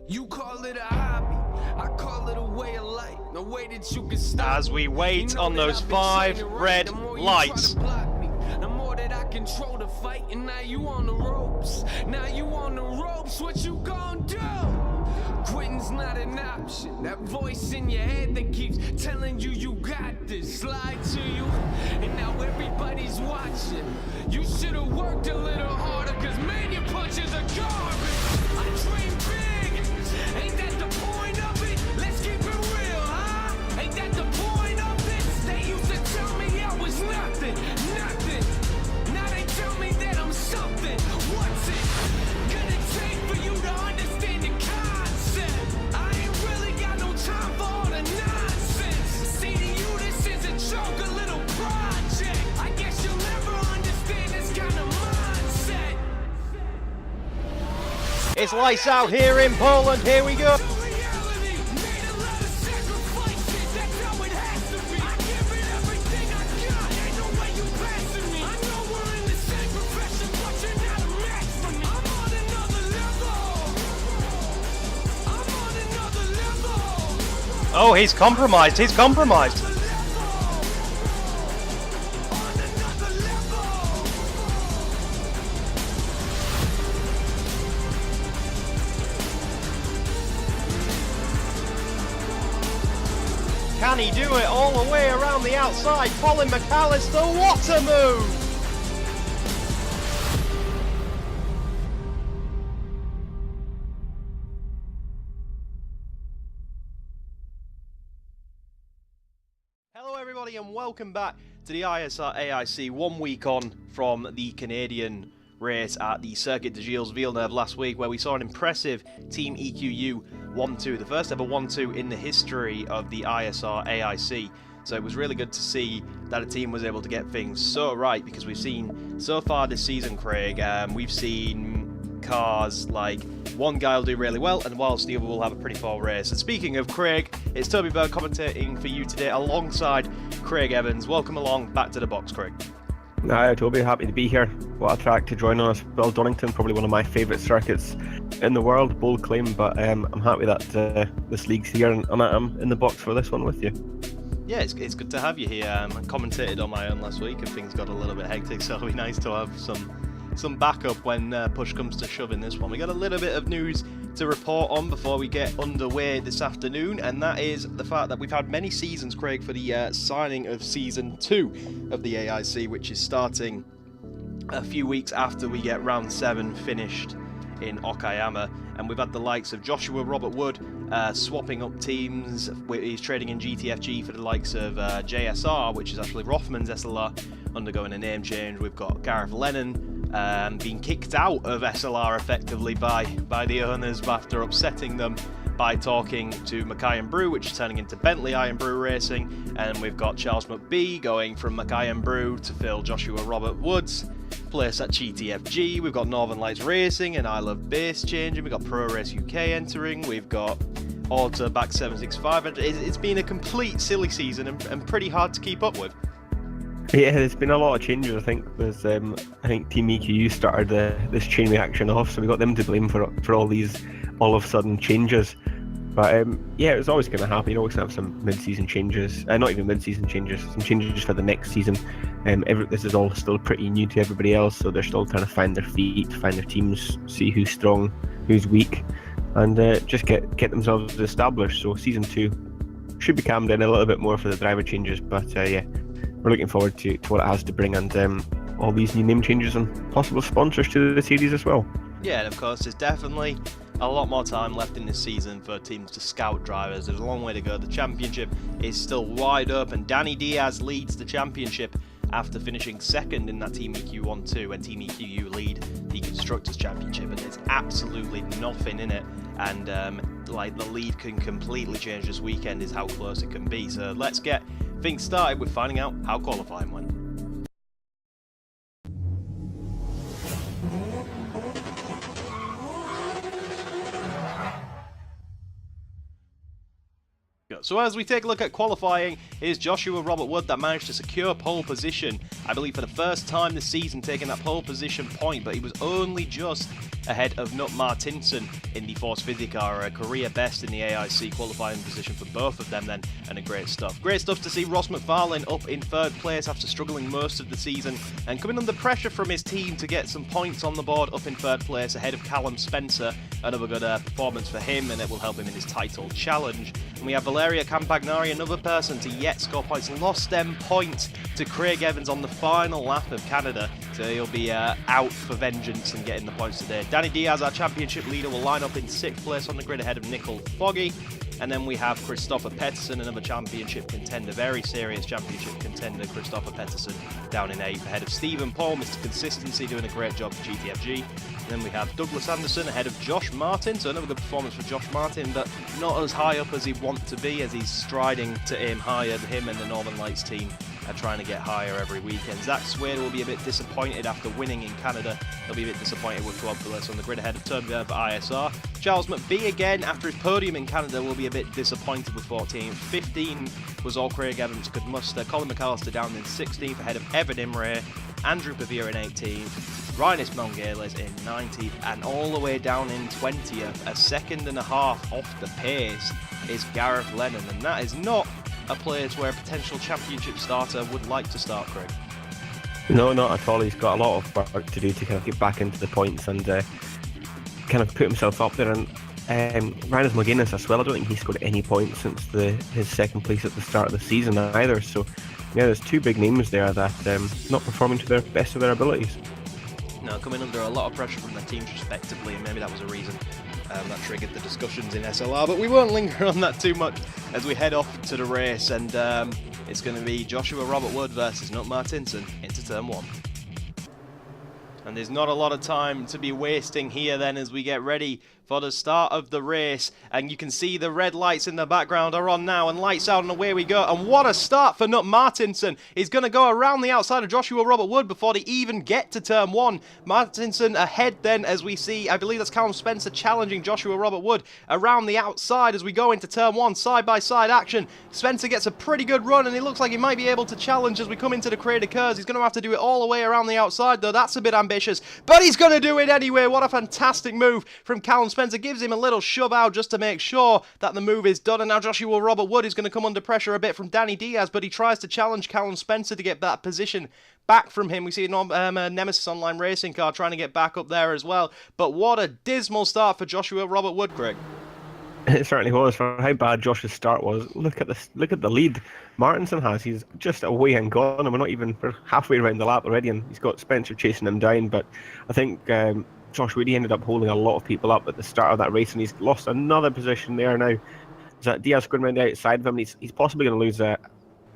You call it a hobby, I call it a way of life. No way that you can stop. As we wait on those 5 red lights. The more that I control the fight, and now you on the ropes. Now you on the ropes, what you gonna do? Quitting's not an option. That voice in your head that keeps telling you you got this, slide to you. And now everybody's watching. You should've worked a little harder, cause man, your punches are garbage. I dream big, ain't that the point of it? Let's keep it real, huh? Ain't that the point of it? They used to tell me I was nothing, nothing. Now they tell me that I'm something. What's it gonna take for you to understand the concept? I ain't really got no time for all the nonsense. See, to you this is a joke, a little project. I guess you'll never understand this kind of mindset. It's lights out here in Poland. Here we go. Oh, he's compromised. He's compromised. Can he do it all the way around the outside? Colin McAllister, what a move! Hello everybody and welcome back to the ISR AIC, 1 week on from the Canadian race at the Circuit de Gilles Villeneuve last week, where we saw an impressive Team EQU 1-2, the first ever 1-2 in the history of the ISR AIC. So it was really good to see that a team was able to get things so right, because we've seen so far this season, Craig, we've seen cars like one guy will do really well, and whilst the other will have a pretty poor race. And speaking of Craig, it's Toby commentating for you today alongside Craig Evans. Welcome along back to the box, Craig. Hi Toby, happy to be here. What a track to join us. Well, Donington, probably one of my favourite circuits in the world, bold claim, but I'm happy that this league's here and I'm in the box for this one with you. Yeah, it's good to have you here. I commentated on my own last week and things got a little bit hectic, so it'll be nice to have some backup when push comes to shove in this one. We got a little bit of news to report on before we get underway this afternoon, and that is the fact that we've had many seasons, Craig, for the signing of Season 2 of the AIC, which is starting a few weeks after we get Round 7 finished in Okayama. And we've had the likes of Joshua Robert Wood swapping up teams. He's trading in GTFG for the likes of JSR, which is actually Rothman's SLR, undergoing a name change. We've got Gareth Lennon being kicked out of SLR effectively by the owners after upsetting them by talking to Mackay and Brew, which is turning into Bentley Iron Brew Racing. And we've got Charles McBee going from Mackay and Brew to fill Joshua Robert Wood's place at GTFG. We've got Northern Lights Racing and I Love Base changing. We've got Pro Race UK entering. We've got Auto back 765. It's been a complete silly season and pretty hard to keep up with. Yeah, there's been a lot of changes. I think there's I think Team EQU started this chain reaction off, so we got them to blame for all these all of a sudden changes. But yeah, it was always going to happen. You're always going to have some mid-season changes, not even mid-season changes, some changes for the next season. This is all still pretty new to everybody else, so they're still trying to find their feet, find their teams, see who's strong, who's weak, and just get themselves established. So Season 2 should be calmed down a little bit more for the driver changes, but yeah, we're looking forward to what it has to bring, and all these new name changes and possible sponsors to the series as well. Yeah, and of course there's definitely a lot more time left in this season for teams to scout drivers. There's a long way to go. The championship is still wide open. Danny Diaz leads the championship after finishing second in that Team EQ 1-2, and Team EQU lead the Constructors' Championship, and there's absolutely nothing in it. And like the lead can completely change this weekend is how close it can be. So let's get things started with finding out how qualifying went. So as we take a look at qualifying, it is Joshua Robert Wood that managed to secure pole position, I believe for the first time this season, taking that pole position point, but he was only just ahead of Nut Martinson in the Force Physicar, a career best in the AIC qualifying position for both of them then, and a great stuff. Great stuff to see Ross McFarlane up in 3rd place after struggling most of the season and coming under pressure from his team to get some points on the board, up in 3rd place ahead of Callum Spencer. Another good performance for him, and it will help him in his title challenge. And we have Valeria Campagnari, another person to yet score points, lost them points to Craig Evans on the final lap of Canada, so he'll be out for vengeance and getting the points today. Danny Diaz, our championship leader, will line up in 6th place on the grid ahead of Nicole Foggy. And then we have Christopher Pettersson, another championship contender, very serious championship contender, Christopher Pettersson, down in 8th ahead of Stephen Paul, Mr. Consistency, doing a great job for GTFG. And then we have Douglas Anderson ahead of Josh Martin, so another good performance for Josh Martin, but not as high up as he'd want to be, as he's striding to aim higher. Him and the Northern Lights team are trying to get higher every weekend. Zach Swade will be a bit disappointed after winning in Canada. He'll be a bit disappointed with 12th place on the grid ahead of Toby for ISR. Charles McBee again, after his podium in Canada, will be a bit disappointed with 14th. 15 was all Craig Evans could muster. Colin McAllister down in 16th ahead of Evan Imre, Andrew Pavia in 18th, Rhinus Melngales in 19th, and all the way down in 20th, a second and a half off the pace, is Gareth Lennon, and that is not a place where a potential championship starter would like to start, Craig. No, not at all. He's got a lot of work to do to kind of get back into the points and kind of put himself up there. And Rhinus McGuinness as well, I don't think he scored any points since his 2nd place at the start of the season either. So yeah, there's 2 big names there that not performing to their best of their abilities. No, coming under a lot of pressure from their teams respectively, and maybe that was a reason that triggered the discussions in SLR, but we won't linger on that too much as we head off to the race, and it's going to be Joshua Robert Wood versus Nut Martinson into turn 1. And there's not a lot of time to be wasting here then as we get ready for the start of the race, and you can see the red lights in the background are on now, and lights out and away we go. And what a start for Nut Martinson. He's going to go around the outside of Joshua Robert Wood before they even get to turn 1. Martinson ahead then, as we see, I believe that's Callum Spencer challenging Joshua Robert Wood around the outside as we go into turn 1, side by side action. Spencer gets a pretty good run, and it looks like he might be able to challenge as we come into the Crater Curves. He's going to have to do it all the way around the outside though. That's a bit ambitious, but he's going to do it anyway. What a fantastic move from Callum Spencer. Gives him a little shove out just to make sure that the move is done. And now Joshua Robert Wood is going to come under pressure a bit from Danny Diaz, but he tries to challenge Callum Spencer to get that position back from him. We see a Nemesis Online Racing car trying to get back up there as well. But what a dismal start for Joshua Robert Wood, Greg. It certainly was. For how bad Josh's start was, look at the lead Martinson has. He's just away and gone, and we're halfway around the lap already, and he's got Spencer chasing him down. But I think Josh Woody ended up holding a lot of people up at the start of that race, and he's lost another position there now. Diaz going around the outside of him, and he's possibly going to lose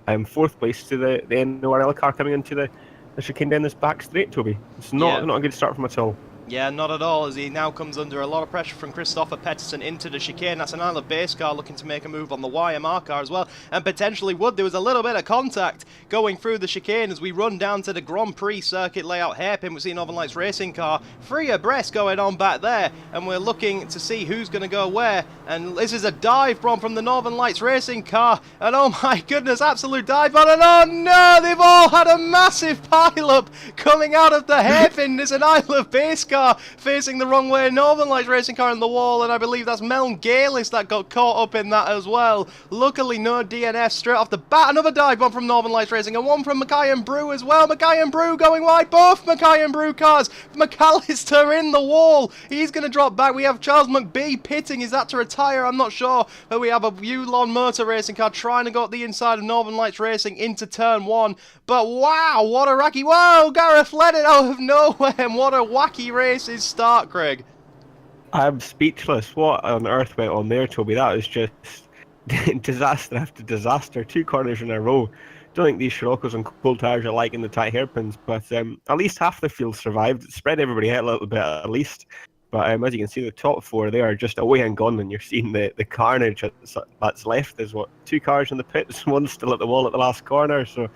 4th place to the NORL car coming into the chicane down this back straight, Toby. It's not a good start from at all. Yeah, not at all, as he now comes under a lot of pressure from Christopher Pettersson into the chicane. That's an Isle of Base car looking to make a move on the YMR car as well, and potentially Wood. There was a little bit of contact going through the chicane as we run down to the Grand Prix circuit layout hairpin. We see Northern Lights Racing car free abreast going on back there, and we're looking to see who's going to go where. And this is a dive bomb from the Northern Lights Racing car, and oh my goodness, absolute dive bomb, and oh no, they've all had a massive pile-up coming out of the hairpin. There's an Isle of Base car facing the wrong way, Northern Lights Racing car in the wall, and I believe that's Melngales that got caught up in that as well. Luckily no DNF straight off the bat. Another dive bomb from Northern Lights Racing, and one from Mackay and Brew as well. Mackay and Brew going wide, both Mackay and Brew cars. McAllister in the wall, he's going to drop back. We have Charles McBee pitting, is that to retire? I'm not sure, but we have a Yulon Motor Racing car trying to go up the inside of Northern Lights Racing into turn 1, but wow, what a wacky, whoa, Gareth Lennon out of nowhere, and what a wacky races start, Craig. I'm speechless. What on earth went on there, Toby? That was just disaster after disaster. 2 corners in a row. Don't think these Scirocco's and cold tires are liking the tight hairpins, but at least half the field survived. It spread everybody out a little bit at least. But as you can see, the top 4 they are just away and gone, and you're seeing the carnage that's left. There's 2 cars in the pits, 1 still at the wall at the last corner, so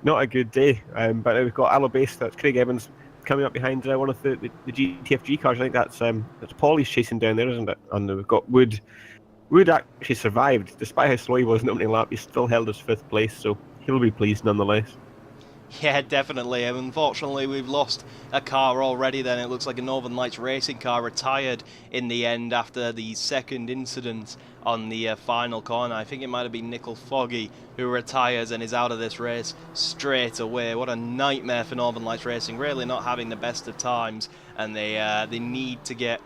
not a good day. But now we've got Alabase, that's Craig Evans coming up behind one of the GTFG cars. I think that's Paulie's chasing down there, isn't it? And we've got Wood. Wood actually survived, despite how slow he was in the opening lap. He still held his 5th place, so he'll be pleased nonetheless. Yeah, definitely. Unfortunately, we've lost a car already then. It looks like a Northern Lights racing car retired in the end after the second incident on the final corner. I think it might have been Nickel Foggy who retires and is out of this race straight away. What a nightmare for Northern Lights Racing, really not having the best of times, and they need to get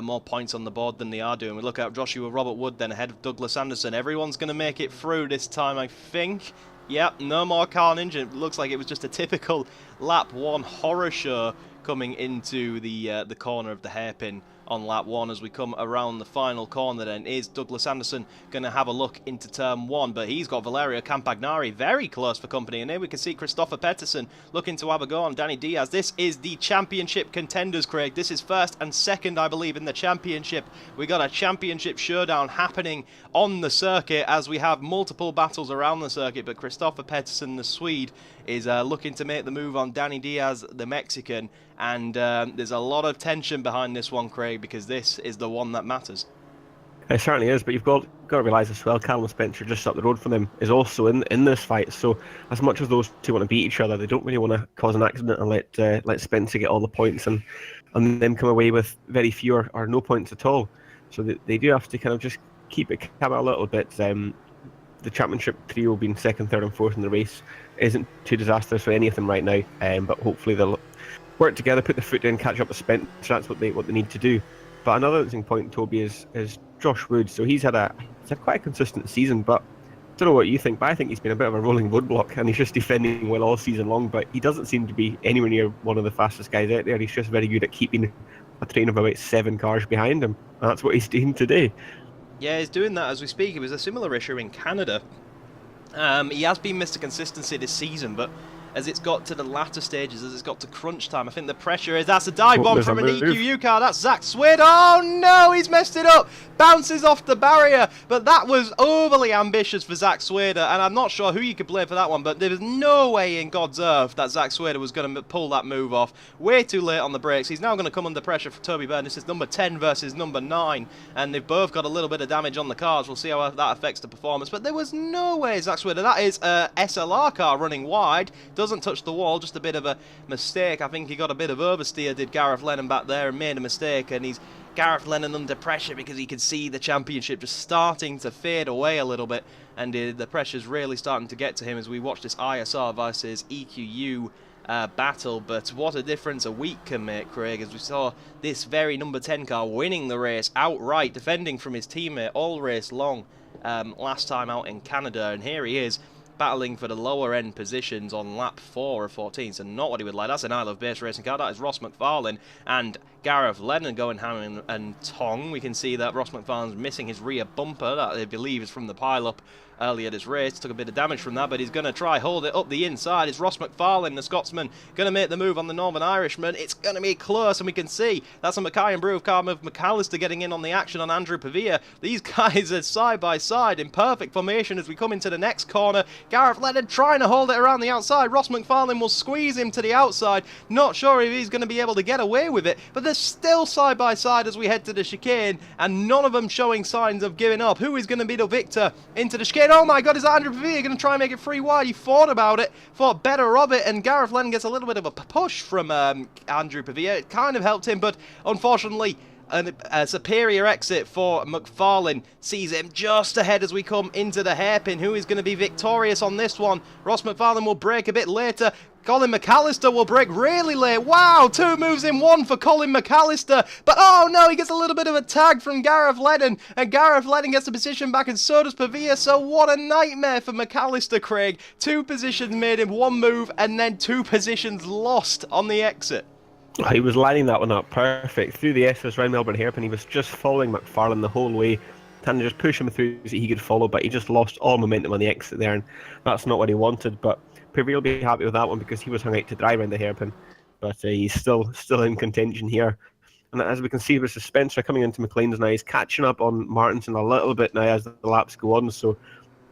more points on the board than they are doing. We look at Joshua Robert Wood then ahead of Douglas Anderson. Everyone's going to make it through this time, I think. Yep, no more carnage. It looks like it was just a typical lap 1 horror show coming into the corner of the hairpin on lap 1 as we come around the final corner. Then is Douglas Anderson going to have a look into turn 1, but he's got Valerio Campagnari very close for company, and here we can see Christopher Pettersson looking to have a go on Danny Diaz. This is the championship contenders, Craig. This is first and second, I believe, in the championship. We got a championship showdown happening on the circuit as we have multiple battles around the circuit, but Christopher Pettersson, the Swede, is looking to make the move on Danny Diaz, the Mexican, and there's a lot of tension behind this one, Craig, because this is the one that matters. It certainly is, but you've got to realise as well, Callum Spencer, just up the road from them, is also in this fight. So as much as those two want to beat each other, they don't really want to cause an accident and let Spencer get all the points and them come away with very few or no points at all. So they do have to kind of just keep it calm a little bit. The championship trio being second, third and fourth in the race isn't too disastrous for any of them right now, but hopefully they'll work together, put the foot in, catch up with Spencer. That's what they need to do. But another interesting point, Toby, is Josh Wood. So he's had quite a consistent season, but I don't know what you think, but I think he's been a bit of a rolling roadblock, and he's just defending well all season long, but he doesn't seem to be anywhere near one of the fastest guys out there. He's just very good at keeping a train of about 7 cars behind him, and that's what he's doing today. Yeah, he's doing that as we speak. It was a similar issue in Canada. He has been Mr. Consistency this season, but as it's got to the latter stages, as it's got to crunch time, I think the pressure is... That's a dive bomb from an EQU car. That's Zach Swede. Oh, no, he's messed it up. Bounces off the barrier. But that was overly ambitious for Zach Swede, and I'm not sure who you could blame for that one, but there was no way in God's earth that Zach Swede was going to pull that move off. Way too late on the brakes. He's now going to come under pressure for Toby Byrne. This is number 10 versus number 9, and they've both got a little bit of damage on the cars. We'll see how that affects the performance, but there was no way Zach Swede... That is a SLR car running wide. Doesn't touch the wall, just a bit of a mistake. I think he got a bit of oversteer, did Gareth Lennon back there, and made a mistake, and he's Gareth Lennon under pressure because he could see the championship just starting to fade away a little bit, and the pressure's really starting to get to him as we watch this ISR versus EQU battle. But what a difference a week can make, Craig, as we saw this very number 10 car winning the race outright, defending from his teammate all race long last time out in Canada, and here he is battling for the lower end positions on lap 4 of 14, so not what he would like. That's an I Love Base racing car. That is Ross McFarlane and Gareth Lennon going ham and tong. We can see that Ross McFarlane's missing his rear bumper, that I believe is from the pile-up earlier this race. Took a bit of damage from that, but he's going to try hold it up the inside. It's Ross McFarlane, the Scotsman, going to make the move on the Northern Irishman. It's going to be close, and we can see that's a Mackay and Brew of car of McAllister getting in on the action on Andrew Pavia. These guys are side by side in perfect formation as we come into the next corner. Gareth Lennon trying to hold it around the outside. Ross McFarlane will squeeze him to the outside. Not sure if he's going to be able to get away with it, but they're still side by side as we head to the chicane, and none of them showing signs of giving up. Who is going to be the victor into the chicane? Oh my God, is Andrew Pavia going to try and make it free wide? He thought about it, thought better of it, and Gareth Lennon gets a little bit of a push from Andrew Pavia. It kind of helped him, but unfortunately a superior exit for McFarlane sees him just ahead as we come into the hairpin. Who is going to be victorious on this one? Ross McFarlane will break a bit later. Colin McAllister will break really late. Wow, 2 moves in 1 for Colin McAllister. But oh no, he gets a little bit of a tag from Gareth Lennon, and Gareth Lennon gets the position back, and so does Pavia. So what a nightmare for McAllister, Craig. 2 positions made in 1 move, and then 2 positions lost on the exit. He was lining that one up perfect through the SS round Melbourne hairpin. He was just following McFarlane the whole way, trying to just push him through so he could follow, but he just lost all momentum on the exit there, and that's not what he wanted. But Pavia will be happy with that one because he was hung out to dry around the hairpin, but he's still in contention here. And as we can see with Spencer coming into McLean's now, he's catching up on Martinson a little bit now as the laps go on. So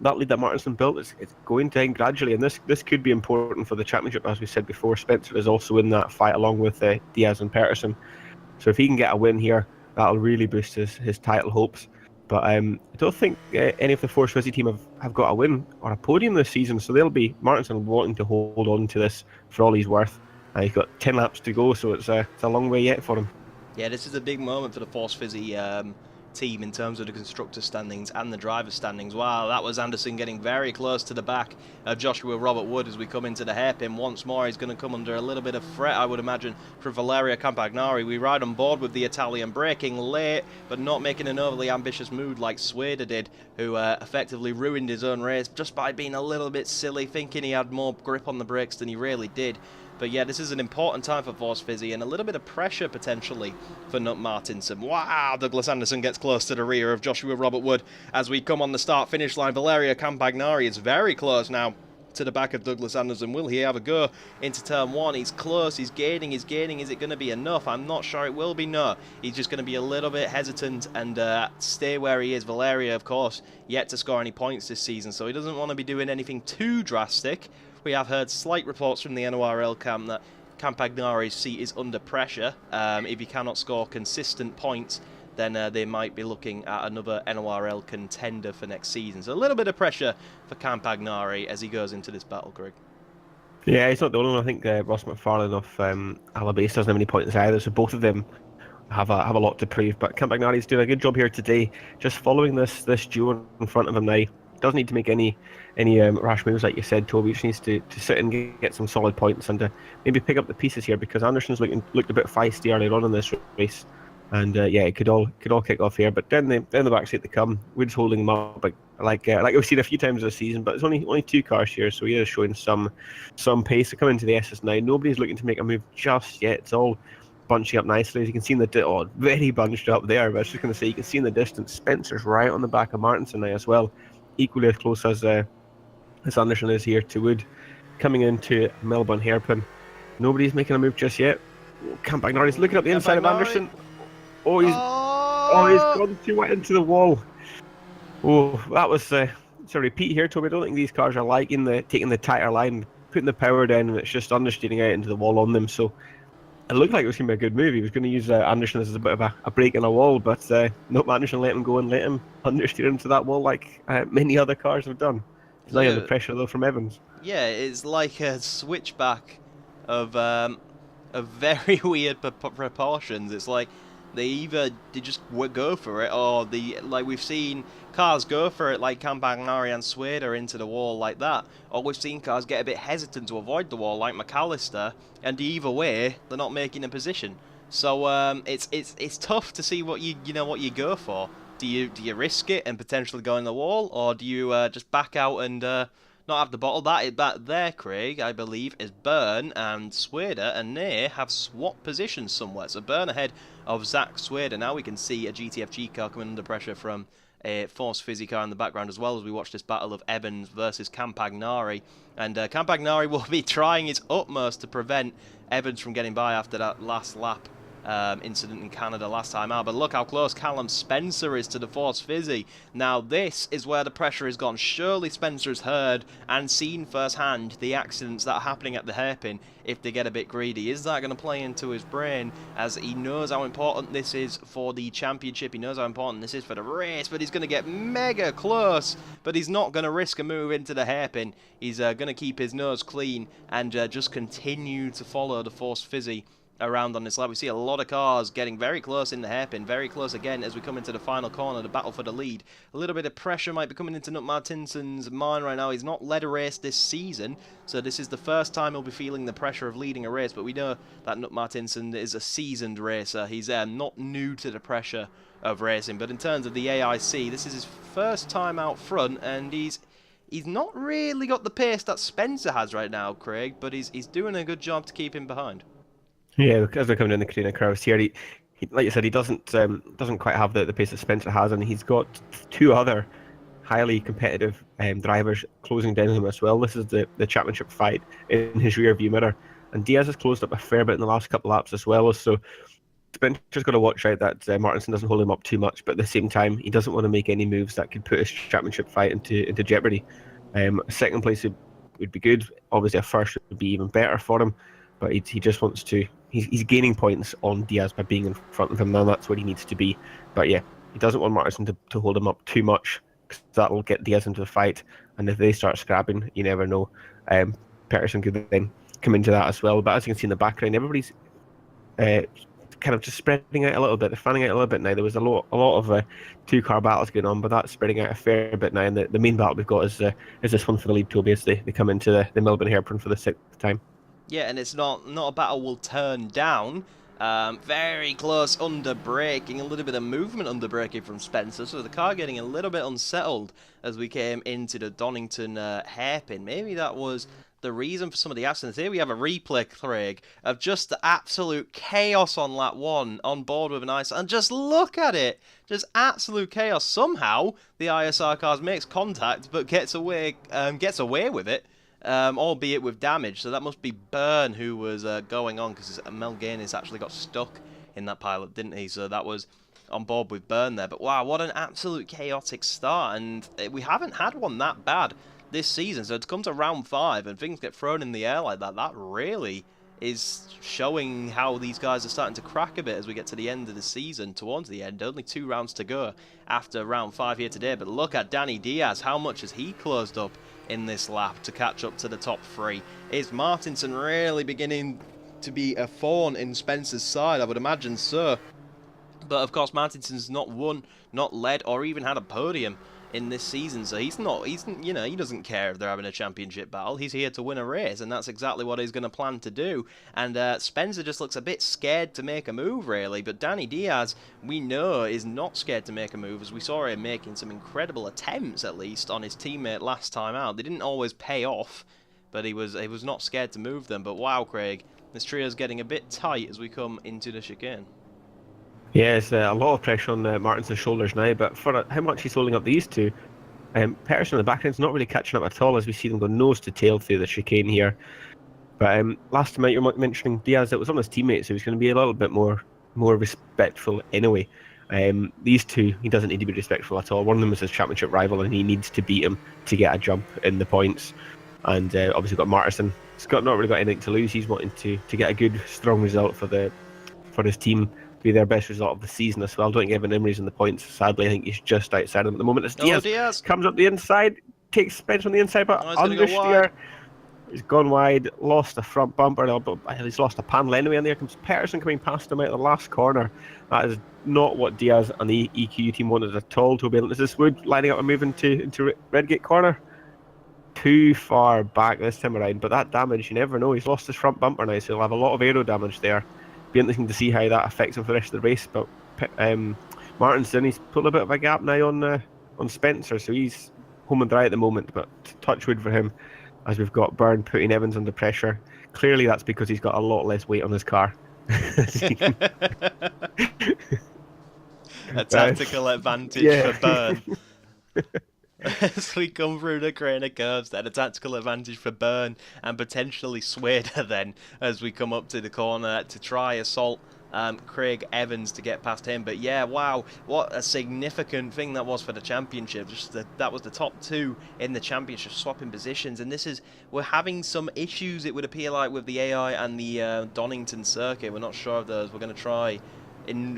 that lead that Martinson built is going down gradually, and this could be important for the championship. As we said before, Spencer is also in that fight along with Diaz and Pettersson. So if he can get a win here, that'll really boost his title hopes. But I don't think any of the Force Fizzy team have got a win or a podium this season, so Martinson wanting to hold on to this for all he's worth. He's got 10 laps to go, so it's a long way yet for him. Yeah, this is a big moment for the Force Fizzy team in terms of the constructor standings and the driver standings. Wow, that was Anderson getting very close to the back of Joshua Robert Wood as we come into the hairpin. Once more, he's going to come under a little bit of threat, I would imagine, from Valerio Campagnari. We ride on board with the Italian, braking late, but not making an overly ambitious move like Sweder did, who effectively ruined his own race just by being a little bit silly, thinking he had more grip on the brakes than he really did. But yeah, this is an important time for Force Fizzy and a little bit of pressure potentially for Nut Martinson. Wow, Douglas Anderson gets close to the rear of Joshua Robert Wood as we come on the start-finish line. Valerio Campagnari is very close now to the back of Douglas Anderson. Will he have a go into turn one? He's close, he's gaining. Is it going to be enough? I'm not sure it will be, no. He's just going to be a little bit hesitant and stay where he is. Valerio, of course, yet to score any points this season, so he doesn't want to be doing anything too drastic. We have heard slight reports from the NORL camp that Campagnari's seat is under pressure. If he cannot score consistent points, then they might be looking at another NORL contender for next season. So a little bit of pressure for Campagnari as he goes into this battle, Greg. Yeah, he's not the only one. I think Ross McFarlane of Alabase doesn't have any points either, so both of them have a lot to prove. But Campagnari's doing a good job here today, just following this duo in front of him now. Doesn't need to make any rash moves, like you said, Toby. Just needs to sit and get some solid points and maybe pick up the pieces here, because Anderson's looked a bit feisty earlier on in this race, and yeah, it could all kick off here. But then the backseat they come. Wood's holding them up, like we've seen a few times this season. But it's only two cars here, so he is showing some pace. They come into the SS9. Nobody's looking to make a move just yet. It's all bunching up nicely, as you can see in the very bunched up there. But I was just going to say, you can see in the distance, Spencer's right on the back of Martinson now as well. Equally as close as Anderson is here to Wood. Coming into Melbourne hairpin. Nobody's making a move just yet. Campagnari's looking up the inside of Anderson. He's gone too wet into the wall. Oh, that was it's a repeat here, Toby. I don't think these cars are liking taking the tighter line, putting the power down, and it's just understeering out into the wall on them. So it looked like it was going to be a good move. He was going to use Anderson as a bit of a break in a wall, but not Anderson let him go and let him understeer into that wall like many other cars have done. He's now under pressure though from Evans. Yeah, it's like a switchback of very weird proportions. It's like they just go for it, or we've seen cars go for it like Campagnari and Sweder into the wall like that, or we've seen cars get a bit hesitant to avoid the wall like McAllister, and either way they're not making a position. So it's tough to see what you go for. Do you risk it and potentially go in the wall, or do you just back out and not have the bottle? That there, Craig, I believe, is Byrne and Sweder, and they have swapped positions somewhere. So Byrne ahead of Zach Sweder. Now we can see a GTFG car coming under pressure from a Force Fizzy car in the background, as well as we watch this battle of Evans versus Campagnari. And Campagnari will be trying his utmost to prevent Evans from getting by after that last lap incident in Canada last time out. But look how close Callum Spencer is to the Force Fizzy. Now this is where the pressure has gone. Surely Spencer has heard and seen firsthand the accidents that are happening at the hairpin if they get a bit greedy. Is that going to play into his brain, as he knows how important this is for the championship? He knows how important this is for the race, but he's going to get mega close. But he's not going to risk a move into the hairpin. He's going to keep his nose clean and just continue to follow the Force Fizzy around on this lap. We see a lot of cars getting very close in the hairpin, very close again as we come into the final corner, the battle for the lead. A little bit of pressure might be coming into Nut Martinson's mind right now. He's not led a race this season, so this is the first time he'll be feeling the pressure of leading a race, but we know that Nut Martinson is a seasoned racer. He's not new to the pressure of racing, but in terms of the AIC, this is his first time out front, and he's not really got the pace that Spencer has right now, Craig, but he's doing a good job to keep him behind. Yeah, as they're coming in the Carina Crowds here, he like you said, he doesn't quite have the pace that Spencer has, and he's got two other highly competitive drivers closing down on him as well. This is the championship fight in his rear view mirror, and Diaz has closed up a fair bit in the last couple of laps as well. So Spencer's got to watch out that Martinson doesn't hold him up too much, but at the same time, he doesn't want to make any moves that could put his championship fight into jeopardy. Second place would be good. Obviously, a first would be even better for him, but he just wants to. He's gaining points on Diaz by being in front of him now. That's where he needs to be. But yeah, He doesn't want Martinson to hold him up too much, because that'll get Diaz into the fight. And if they start scrapping, you never know. Peterson could then come into that as well. But as you can see in the background, everybody's kind of just spreading out a little bit. They're fanning out a little bit now. There was a lot of two-car battles going on, but that's spreading out a fair bit now. And the main battle we've got is this one for the lead, Toby, as they come into the Melbourne Hairpin for the 6th time. Yeah, and it's not a battle we'll turn down. Very close under braking, a little bit of movement under braking from Spencer, so the car getting a little bit unsettled as we came into the Donington hairpin. Maybe that was the reason for some of the accidents. Here we have a replay, Craig, of just the absolute chaos on lap 1 on board with an ISR, and just look at it, just absolute chaos. Somehow the ISR cars makes contact but gets away with it. Albeit with damage, so that must be Byrne who was going on, because Mel Gaines actually got stuck in that pilot, didn't he? So that was on board with Byrne there. But wow, what an absolute chaotic start, and we haven't had one that bad this season. So to come to round 5 and things get thrown in the air like that, that really is showing how these guys are starting to crack a bit as we get to the end of the season, towards the end. Only 2 rounds to go after round 5 here today, but look at Danny Diaz, how much has he closed up in this lap to catch up to the top 3? Is Martinson really beginning to be a thorn in Spencer's side? I would imagine so. But of course, Martinson's not won, not led, or even had a podium in this season, so he doesn't care if they're having a championship battle. He's here to win a race, and that's exactly what he's going to plan to do. And Spencer just looks a bit scared to make a move, really. But Danny Diaz, we know, is not scared to make a move, as we saw him making some incredible attempts, at least, on his teammate last time out. They didn't always pay off, but he was not scared to move them. But wow, Craig, this trio's getting a bit tight as we come into the chicane. Yeah, it's a lot of pressure on Martinson's shoulders now, but for how much he's holding up these two, Peterson in the background's not really catching up at all, as we see them go nose to tail through the chicane here. But last time out, you were mentioning Diaz, it was on his teammates, so he's going to be a little bit more respectful anyway. These two, he doesn't need to be respectful at all. One of them is his championship rival, and he needs to beat him to get a jump in the points. And obviously got Martinson. He's not really got anything to lose. He's wanting to get a good, strong result for his team. Be their best result of the season as well. Don't give him Emery's in the points. Sadly, I think he's just outside him at the moment. As Diaz comes up the inside, takes Spencer on the inside, but understeer. He's gone wide, lost the front bumper. He's lost a panel anyway, and there comes Peterson coming past him out of the last corner. That is not what Diaz and the EQ team wanted at all. Toby, is this Wood lining up and moving into Redgate corner? Too far back this time around, but that damage, you never know. He's lost his front bumper now, so he'll have a lot of aero damage there. Be interesting to see how that affects him for the rest of the race. But Martinson, he's put a bit of a gap now on Spencer, so he's home and dry at the moment. But touch wood for him, as we've got Byrne putting Evans under pressure. Clearly, that's because he's got a lot less weight on his car. A tactical advantage for Byrne. As we come through the crane of curves, then a tactical advantage for Byrne, and potentially Swader then as we come up to the corner to try assault Craig Evans to get past him. But yeah, wow, what a significant thing that was for the championship. That was the top 2 in the championship swapping positions, and we're having some issues, it would appear like, with the AI and the Donington circuit. We're not sure of those. We're going to try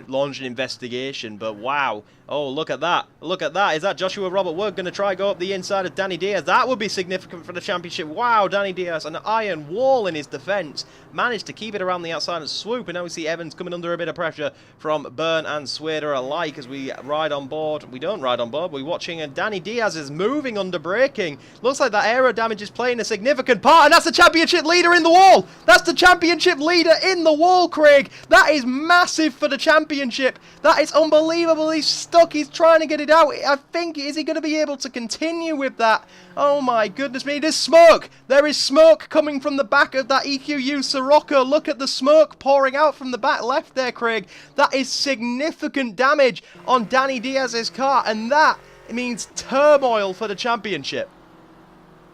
launch an investigation, but wow. Oh, look at that. Look at that. Is that Joshua Robert Wood going to try go up the inside of Danny Diaz? That would be significant for the championship. Wow, Danny Diaz, an iron wall in his defence. Managed to keep it around the outside and swoop, and now we see Evans coming under a bit of pressure from Byrne and Swader alike as we ride on board. We don't ride on board, we're watching, and Danny Diaz is moving under braking. Looks like that aero damage is playing a significant part, and that's the championship leader in the wall. That's the championship leader in the wall, Craig. That is massive for the championship. That is unbelievable. He's stuck. He's trying to get it out. I think, is he going to be able to continue with that? Oh my goodness me. There's smoke. There is smoke coming from the back of that EQU Sirocco. Look at the smoke pouring out from the back left there, Craig. That is significant damage on Danny Diaz's car, and that means turmoil for the championship.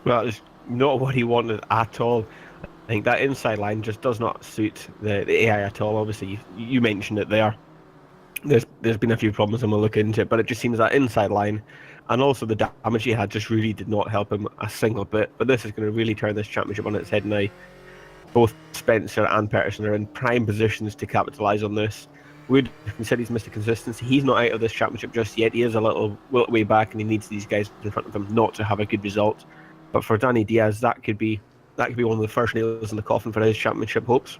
Well, it's not what he wanted at all. I think that inside line just does not suit the AI at all. Obviously, you mentioned it there. There's been a few problems, and we'll look into it, but it just seems that inside line and also the damage he had just really did not help him a single bit. But this is going to really turn this championship on its head now. Both Spencer and Peterson are in prime positions to capitalise on this. Wood, we said he's missed the consistency. He's not out of this championship just yet. He is a little way back, and he needs these guys in front of him not to have a good result. But for Danny Diaz, that could be one of the first nails in the coffin for his championship hopes.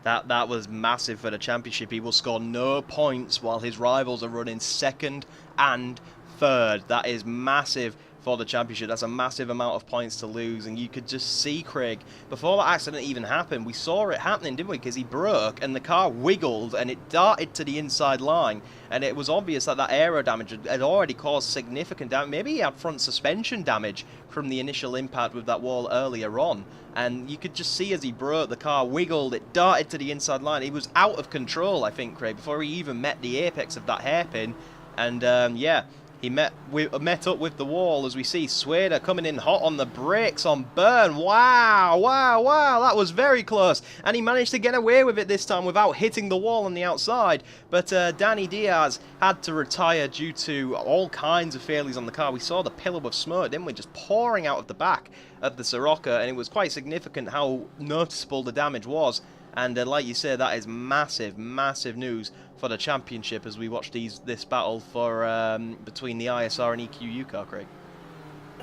That was massive for the championship. He will score no points while his rivals are running second and third. That is massive for the championship. That's a massive amount of points to lose, and you could just see Craig, before that accident even happened, we saw it happening, didn't we? Because he broke and the car wiggled and it darted to the inside line, and it was obvious that aero damage had already caused significant damage. Maybe he had front suspension damage from the initial impact with that wall earlier on, and you could just see as he broke, the car wiggled, it darted to the inside line. He was out of control, I think, Craig, before he even met the apex of that hairpin. And yeah, he met up with the wall, as we see Sweder coming in hot on the brakes on Byrne. Wow, wow, wow, that was very close. And he managed to get away with it this time without hitting the wall on the outside. But Danny Diaz had to retire due to all kinds of failures on the car. We saw the pillar of smoke, didn't we, just pouring out of the back of the Sirocco, and it was quite significant how noticeable the damage was. And like you said, that is massive, massive news for the championship as we watch this battle for between the ISR and EQU car, Craig.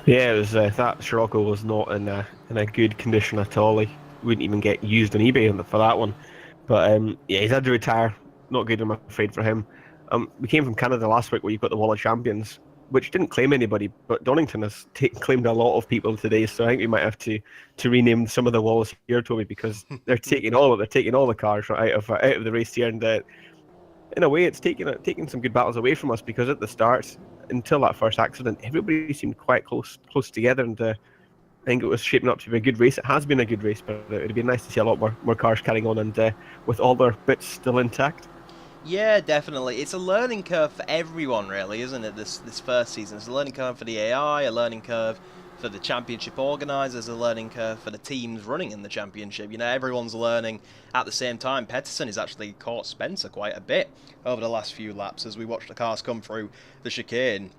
Yeah, it was that Scirocco was not in a good condition at all. He wouldn't even get used on eBay for that one. But yeah, he's had to retire. Not good, I'm afraid, for him. We came from Canada last week where you've got the Wall of Champions, which didn't claim anybody, but Donington has claimed a lot of people today. So I think we might have to rename some of the walls here, Toby, because they're taking all the cars out of the race here, and in a way, it's taking some good battles away from us, because at the start, until that first accident, everybody seemed quite close together, and I think it was shaping up to be a good race. It has been a good race, but it would be nice to see a lot more cars carrying on, and with all their bits still intact. Yeah, definitely. It's a learning curve for everyone, really, isn't it, this first season? It's a learning curve for the AI, a learning curve for the championship organisers, a learning curve for the teams running in the championship. You know, everyone's learning at the same time. Pettersson has actually caught Spencer quite a bit over the last few laps as we watch the cars come through the chicane.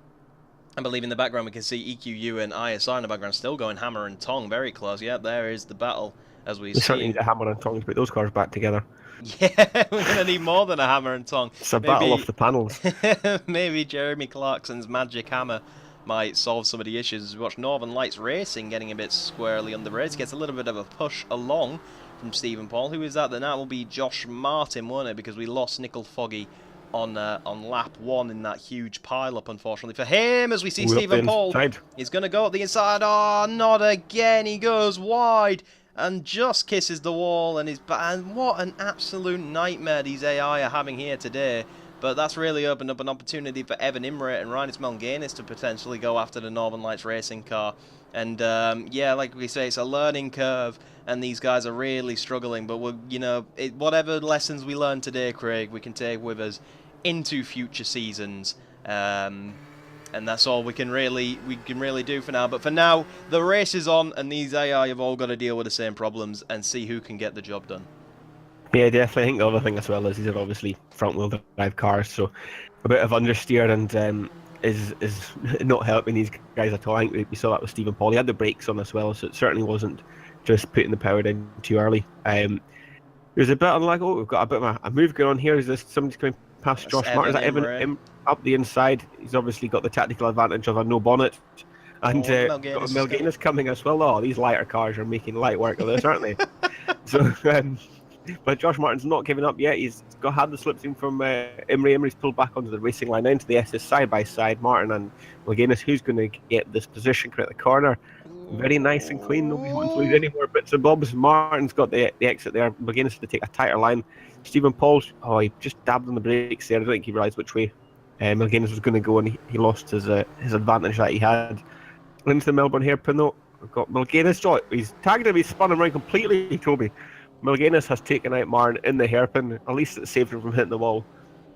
I believe in the background we can see EQU and ISR in the background still going hammer and tong, very close. Yeah, there is the battle as we see. Certainly need a hammer and tongs to put those cars back together. Yeah, we're going to need more than a hammer and tong. It's a battle off the panels. Maybe Jeremy Clarkson's magic hammer might solve some of the issues. As we watch Northern Lights Racing getting a bit squarely under the race. Gets a little bit of a push along from Stephen Paul. Who is that? Then that will be Josh Martin, won't it? Because we lost Nickel Foggy on lap 1 in that huge pile-up, unfortunately for him, as we see Stephen Paul. He's going to go up the inside. Oh, not again. He goes wide and just kisses the wall, and what an absolute nightmare these AI are having here today. But that's really opened up an opportunity for Evan Imre and Rhinus Melnganis to potentially go after the Northern Lights Racing car. And yeah, like we say, it's a learning curve, and these guys are really struggling. But whatever lessons we learn today, Craig, we can take with us into future seasons. And that's all we can really do for now. But for now, the race is on, and these AI have all got to deal with the same problems and see who can get the job done. Yeah, definitely. I think the other thing as well is these are obviously front-wheel drive cars, so a bit of understeer and is not helping these guys at all. I think we saw that with Stephen Paul. He had the brakes on as well, so it certainly wasn't just putting the power in too early. There's a bit on like, oh, we've got a bit of a move going on here. Is this somebody's coming past Josh Martin? Is that Evan up the inside? He's obviously got the tactical advantage of a no bonnet. And got Melnganis coming as well. Oh, these lighter cars are making light work of this, aren't they? So, but Josh Martin's not giving up yet. He's had the slipstream from Imre. Imre's pulled back onto the racing line, into the SS side by side. Martin and Melnganis, who's going to get this position, create the corner. Very nice and clean. Nobody's wanting to lose any more bits and bobs. Martin's got the exit there. Melnganis had to take a tighter line. Stephen Paul, he just dabbed on the brakes there. I don't think he realised which way Melnganis was going to go, and he lost his advantage that he had. Into the Melbourne hairpin though. We've got Melnganis. He's tagged him. He's spun him around completely, Toby. Melnganis has taken out Martin in the hairpin. At least it saved him from hitting the wall.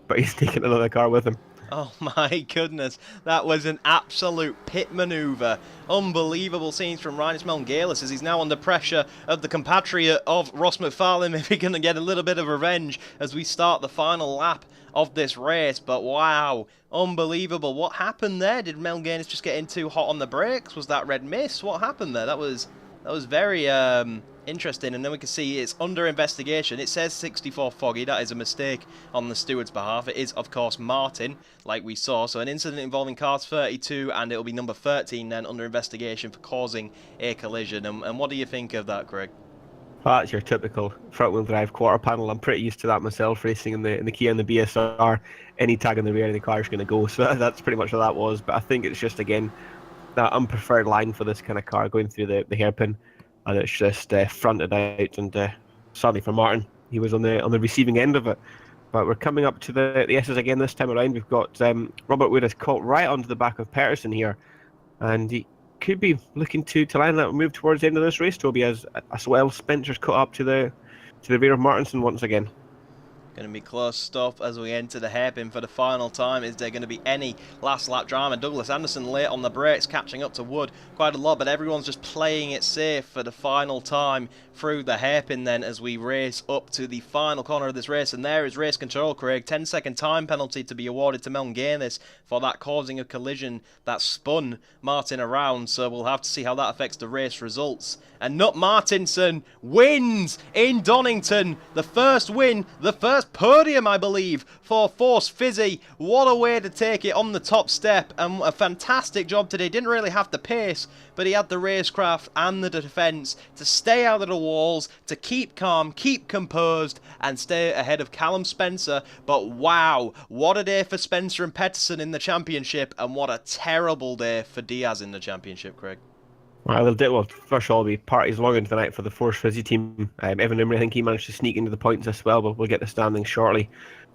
But he's taken another car with him. Oh my goodness, that was an absolute pit manoeuvre. Unbelievable scenes from Rhinus Melngalis as he's now under pressure of the compatriot of Ross McFarlane. Maybe going to get a little bit of revenge as we start the final lap of this race. But wow, unbelievable. What happened there? Did Melnganis just get in too hot on the brakes? Was that red mist? What happened there? That was very Interesting, and then we can see it's under investigation. It says 64 Foggy. That is a mistake on the steward's behalf. It is, of course, Martin, like we saw. So an incident involving cars 32, and it'll be number 13 then under investigation for causing a collision. And what do you think of that, Craig? That's your typical front-wheel drive quarter panel. I'm pretty used to that myself, racing in the Kia and the BSR. Any tag in the rear of the car is going to go. So that's pretty much what that was. But I think it's just, again, that unpreferred line for this kind of car going through the hairpin. And it's just fronted out, and sadly for Martin, he was on the receiving end of it. But we're coming up to the S's again this time around. We've got Robert Wood has caught right onto the back of Peterson here, and he could be looking to line that move towards the end of this race, Toby, as well Spencer's caught up to the rear of Martinson once again. Going to be close stuff as we enter the hairpin for the final time. Is there going to be any last lap drama? Douglas Anderson late on the brakes, catching up to Wood quite a lot, but everyone's just playing it safe for the final time through the hairpin then as we race up to the final corner of this race. And there is race control, Craig. 10-second time penalty to be awarded to Meln Gaines for that causing a collision that spun Martin around. So we'll have to see how that affects the race results. And Nut Martinson wins in Donington. The first win, the first podium, I believe, for Force Fizzy. What a way to take it on the top step, and a fantastic job today. Didn't really have the pace, but he had the racecraft and the defence to stay out of the walls, to keep calm, keep composed, and stay ahead of Callum Spencer. But wow, what a day for Spencer and Peterson in the championship, and what a terrible day for Diaz in the championship, Craig. Well, first of all, we parties long into the night for the Force Fizzy team. Evan Emery, I think he managed to sneak into the points as well, but we'll get the standings shortly.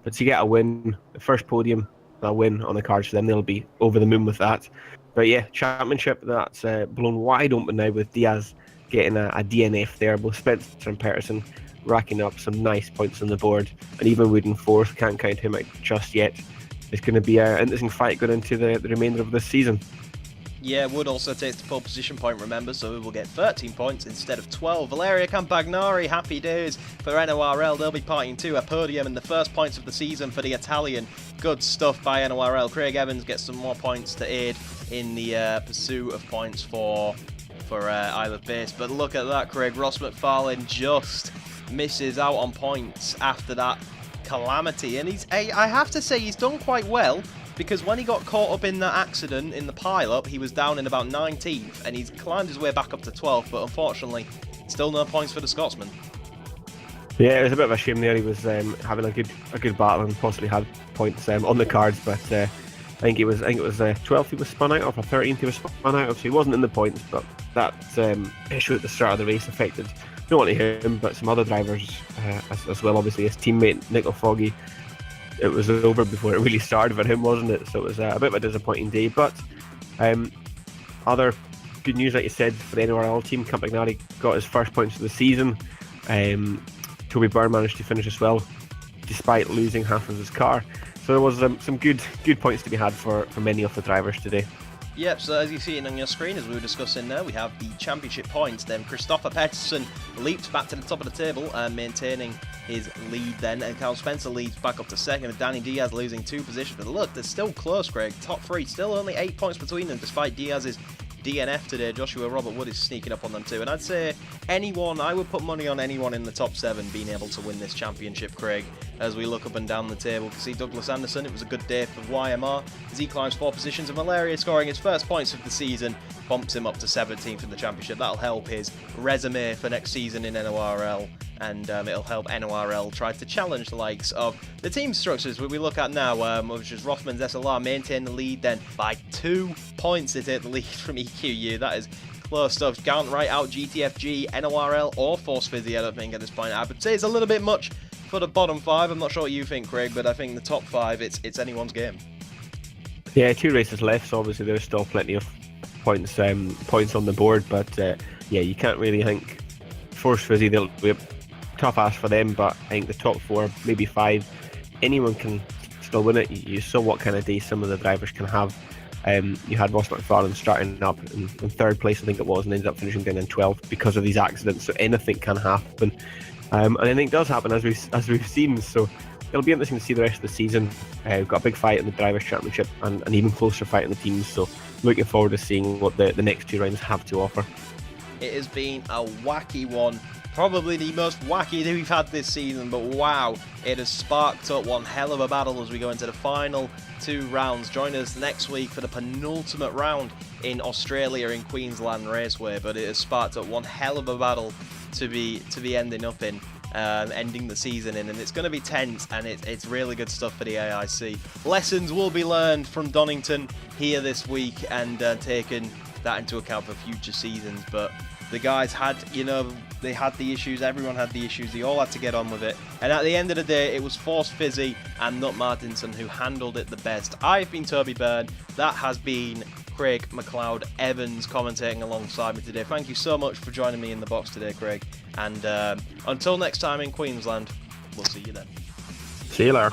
But to get a win, the first podium, a win on the cards for them, they'll be over the moon with that. But yeah, championship, that's blown wide open now with Diaz getting a DNF there. Both Spencer and Peterson racking up some nice points on the board. And even Wood in fourth, can't count him out just yet. It's going to be an interesting fight going into the remainder of this season. Yeah, Wood also takes the pole position point, remember, so we will get 13 points instead of 12. Valeria Campagnari, happy days for NORL. They'll be partying to a podium and the first points of the season for the Italian. Good stuff by NORL. Craig Evans gets some more points to aid in the pursuit of points for Isle of Base. But look at that, Craig. Ross McFarlane just misses out on points after that calamity. And I have to say, he's done quite well. Because when he got caught up in that accident in the pile-up, he was down in about 19th, and he's climbed his way back up to 12th, but unfortunately, still no points for the Scotsman. Yeah, it was a bit of a shame there. He was having a good battle and possibly had points on the cards, but I think it was 12th he was spun out of, or 13th he was spun out of, so he wasn't in the points. But that issue at the start of the race affected not only him, but some other drivers as well. Obviously, his teammate Nico Foggy. It was over before it really started for him, wasn't it? So it was a bit of a disappointing day. But other good news, like you said, for the NORL team, Campagnari got his first points of the season. Toby Byrne managed to finish as well, despite losing half of his car. So there was some good points to be had for many of the drivers today. Yep, so as you see it on your screen, as we were discussing there, we have the championship points. Then Christopher Peterson leaps back to the top of the table, maintaining his lead then. And Carl Spencer leads back up to second, with Danny Diaz losing 2 positions. But look, they're still close, Greg. Top 3, still only 8 points between them, despite Diaz's DNF today. Joshua Robert Wood is sneaking up on them too. And I'd say I would put money on anyone in the top 7 being able to win this championship, Craig. As we look up and down the table, we can see Douglas Anderson. It was a good day for YMR as he climbs 4 positions, and Valeria scoring his first points of the season bumps him up to 17th in the championship. That'll help his resume for next season in NORL, and it'll help NORL try to challenge the likes of the team structures we look at now, which is Rothman's SLR maintain the lead then by 2 points. They take the lead from EQU. That is close stuff. Can't write out GTFG, NORL or Force Fizzy, I don't think, at this point. I would say it's a little bit much for the bottom 5. I'm not sure what you think, Craig, but I think the top 5, it's anyone's game. Yeah, 2 races left, so obviously there's still plenty of points on the board, but yeah, you can't really think Force Fizzy, they'll be a tough ask for them, but I think the top 4, maybe 5, anyone can still win it. You saw what kind of day some of the drivers can have. You had Ross McFarlane starting up in 3rd place, I think it was, and ended up finishing down in 12th because of these accidents, so anything can happen. And anything does happen, as we've seen, so it'll be interesting to see the rest of the season. We've got a big fight in the Drivers' Championship and an even closer fight in the teams, so looking forward to seeing what the next 2 rounds have to offer. It has been a wacky one. Probably the most wacky that we've had this season, but wow, it has sparked up one hell of a battle as we go into the final 2 rounds. Join us next week for the penultimate round in Australia in Queensland Raceway, but it has sparked up one hell of a battle to be ending up in, ending the season in, and it's going to be tense, and it's really good stuff for the AIC. Lessons will be learned from Donington here this week, and taking that into account for future seasons, but the guys had, they had the issues, everyone had the issues, they all had to get on with it. And at the end of the day, it was Force Fizzy and Nut Martinson who handled it the best. I've been Toby Byrne, that has been Craig McLeod Evans commentating alongside me today. Thank you so much for joining me in the box today, Craig. And until next time in Queensland, we'll see you then. See you later.